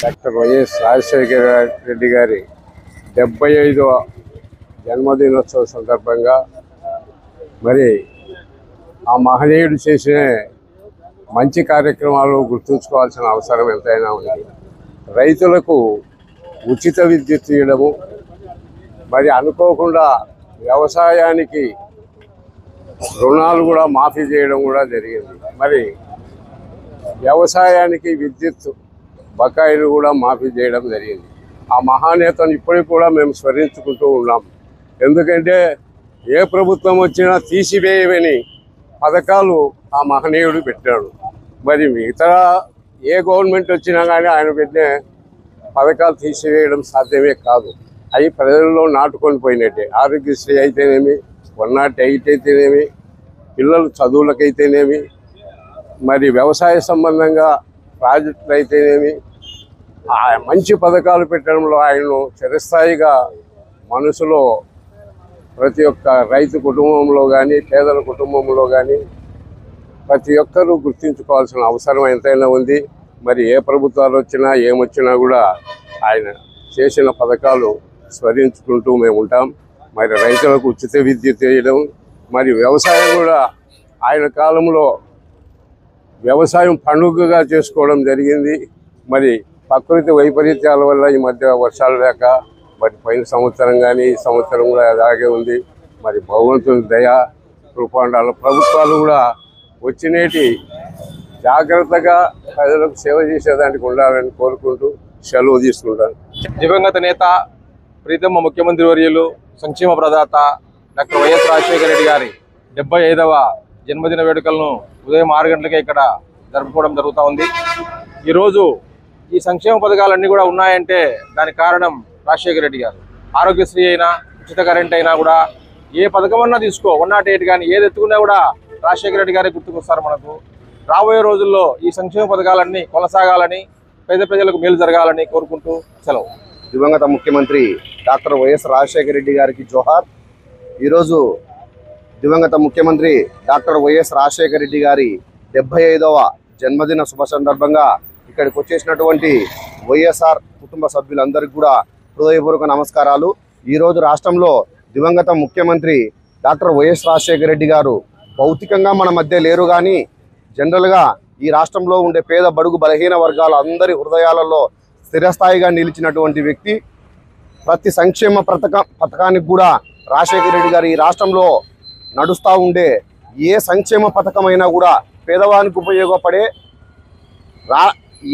Doctor YS Rajasekhara Reddy గారి 75వ జన్మదినోత్సవ సందర్భంగా మరి ఆ మహనీయుడు చేసిన మంచి కార్యక్రమాలు గుర్తుంచుకోవాల్సిన అవసరం ఎంతైనా ఉంది. రైతులకు ఉచిత విద్యుత్ ఇవ్వడము, మరి అనుకోకుండా వ్యవసాయానికి రుణాలు కూడా మాఫీ చేయడం కూడా జరిగింది. మరి వ్యవసాయానికి విద్యుత్ బకాయిలు కూడా మాఫీ చేయడం జరిగింది. ఆ మహానేతను ఇప్పటికి కూడా మేము స్మరించుకుంటూ ఉన్నాం. ఎందుకంటే ఏ ప్రభుత్వం వచ్చినా తీసివేయమని పథకాలు ఆ మహనీయుడు పెట్టాడు. మరి ఇతర ఏ గవర్నమెంట్ వచ్చినా కానీ ఆయన పెట్టిన పథకాలు తీసివేయడం సాధ్యమే కాదు. అవి ప్రజల్లో నాటుకొని పోయినట్టే. ఆరోగ్యశ్రీ అయితేనేమి, 108 అయితేనేమి, పిల్లల చదువులకైతేనేమి, మరి వ్యవసాయ సంబంధంగా ప్రాజెక్టులు అయితేనేమి, మంచి పథకాలు పెట్టడంలో ఆయనను చిరస్థాయిగా మనసులో ప్రతి ఒక్క రైతు కుటుంబంలో కానీ, పేదల కుటుంబంలో కానీ ప్రతి ఒక్కరూ గుర్తించుకోవాల్సిన అవసరం ఎంతైనా ఉంది. మరి ఏ ప్రభుత్వాలు వచ్చినా ఏమొచ్చినా కూడా ఆయన చేసిన పథకాలు స్మరించుకుంటూ మేము ఉంటాం. మరి రైతులకు ఉచిత విద్యుత్ వేయడం, మరి వ్యవసాయం కూడా ఆయన కాలంలో వ్యవసాయం పండుగగా చేసుకోవడం జరిగింది. మరి ప్రకృతి వైపరీత్యాల వల్ల ఈ మధ్య వర్షాలు లేక మరి పోయిన సంవత్సరం కానీ ఈ సంవత్సరం కూడా అలాగే ఉంది. మరి భగవంతుని దయ కృపాండాల ప్రభుత్వాలు కూడా వచ్చినేటి జాగ్రత్తగా ప్రజలకు సేవ చేసేదానికి ఉండాలని కోరుకుంటూ సెలవు తీసుకుంటాను. దివంగత నేత ప్రీతమ్మ ముఖ్యమంత్రి వర్యులు సంక్షేమ ప్రదాత డాక్టర్ వైఎస్ రాజశేఖర రెడ్డి గారి 75వ జన్మదిన వేడుకలను ఉదయం 6 గంటలకే ఇక్కడ జరుపుకోవడం జరుగుతూ ఉంది. ఈరోజు ఈ సంక్షేమ పథకాలన్నీ కూడా ఉన్నాయంటే దానికి కారణం రాజశేఖర రెడ్డి గారు. ఆరోగ్యశ్రీ అయినా, ఉచిత కరెంట్ అయినా కూడా ఏ పథకమన్నా తీసుకో, 108 కానీ ఏది ఎత్తుకున్నా కూడా రాజశేఖర రెడ్డి గారే గుర్తుకొస్తారు మనకు. రాబోయే రోజుల్లో ఈ సంక్షేమ పథకాలన్నీ కొనసాగాలని, పేద ప్రజలకు మేలు జరగాలని కోరుకుంటూ సెలవు. దివంగత ముఖ్యమంత్రి డాక్టర్ వైఎస్ రాజశేఖర రెడ్డి గారికి జోహార్. ఈరోజు దివంగత ముఖ్యమంత్రి డాక్టర్ వైఎస్ రాజశేఖర రెడ్డి గారి 75వ జన్మదిన శుభ సందర్భంగా ఇక్కడికి వచ్చేసినటువంటి వైఎస్ఆర్ కుటుంబ సభ్యులందరికీ కూడా హృదయపూర్వక నమస్కారాలు. ఈరోజు రాష్ట్రంలో దివంగత ముఖ్యమంత్రి డాక్టర్ వైఎస్ రాజశేఖర రెడ్డి గారు భౌతికంగా మన మధ్య లేరు, కానీ జనరల్గా ఈ రాష్ట్రంలో ఉండే పేద బడుగు బలహీన వర్గాల అందరి హృదయాలలో స్థిరస్థాయిగా నిలిచినటువంటి వ్యక్తి. ప్రతి సంక్షేమ పథకానికి కూడా రాజశేఖర రెడ్డి గారు ఈ రాష్ట్రంలో నడుస్తూ ఉండే ఏ సంక్షేమ పథకమైనా కూడా పేదవానికి ఉపయోగపడే,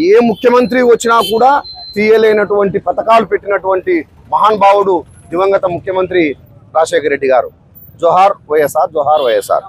ఏ ముఖ్యమంత్రి వచ్చినా కూడా తీయలేనటువంటి పథకాలు పెట్టినటువంటి మహానుభావుడు దివంగత ముఖ్యమంత్రి రాజశేఖర రెడ్డి గారు. జోహార్ వైఎస్ఆర్, జోహార్ వైఎస్ఆర్.